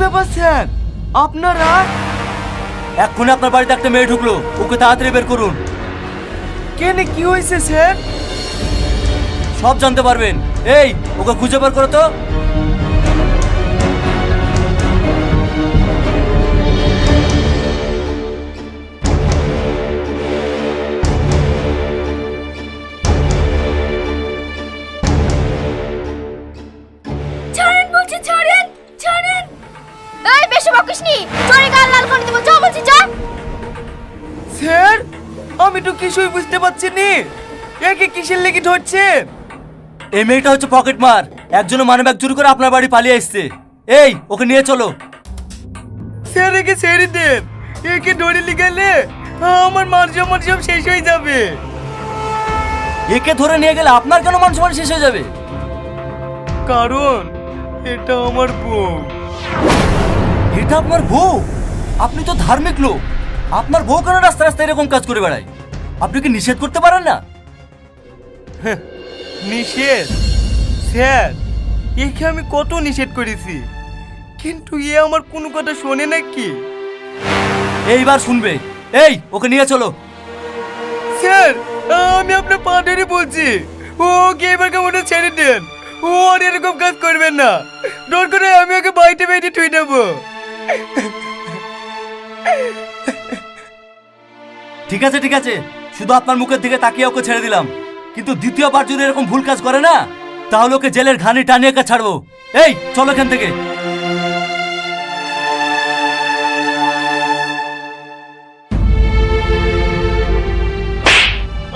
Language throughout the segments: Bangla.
ব্যাপার স্যার, আপনারা? এক্ষুনি আপনার বাড়িতে একটা মেয়ে ঢুকলো, ওকে তাড়াতাড়ি বের করুন। কেন, কি হয়েছে স্যার? সব জানতে পারবেন। এই, ওকে খুঁজে বের করো তো। ছাড়েন বলছি, ছাড়েন, ছাড়েন। এই বেশি বকিসনি, চোরে গাল লাল করে দেবো, যাও বলছি, যা। স্যার, আমি তো কিছুই বুঝতে পারছি নি, একে কিসের লেগে ধরছে? এই মেয়েটা হচ্ছে পকেট মার, একজন মানিব্যাগ চুরি করে আপনার বাড়ি পালিয়ে এসছে। এই, ওকে নিয়ে চলো। স্যার, একে ছেড়ে দেন, একে ধরে নিয়ে গেলে আমার মান সম্মান সব শেষ হয়ে যাবে। একে ধরে নিয়ে গেলে আপনার কেন মান সম্মান শেষ হয়ে যাবে? কারণ এটা আমার বউ। এটা আপনার বউ? আপনি তো ধার্মিক লোক, আপনার বউ কেন রাস্তা রাস্তায় এরকম কাজ করে বেড়ায়? আপনি কি নিষেধ করতে পারেন না? নিষেধ? স্যার, একে আমি কত নিষেধ করেছি, কিন্তু এ আমার কোনো কথা শোনে নাকি? এইবার শুনবে। এই, ওকে নিয়ে চলো। স্যার, আমি আপনার পা ধরে বলছি, ওকে এবার কেমন ছেড়ে দেন, ও আর এরকম কাজ করবেন না। দরকার হয় আমি ওকে বাড়িতে বেঁধে থুই দেবো। ঠিক আছে, ঠিক আছে, শুধু আপনার মুখের দিকে তাকিয়ে ওকে ছেড়ে দিলাম, কিন্তু দ্বিতীয়বার যদি এরকম ভুল কাজ করে না, তাহলে ওকে জেলের ঘানি টানিয়ে একা ছাড়বো। এই, চলো এখান থেকে।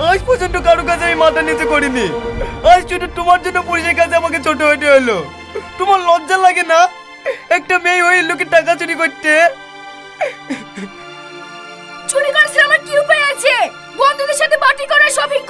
আজ পর্যন্ত কারো কাছে আমি মাথা নিচে করিনি, আজ শুধু তোমার জন্য পুলিশের কাছে আমাকে ছোট হতে হলো। তোমার লজ্জা লাগে না একটা মেয়ে হয়ে লোকের টাকা চুরি করতে? চুরি করেছে আমার কি উপায় আছে? বন্ধুদের সাথে পার্টি করে, শপিং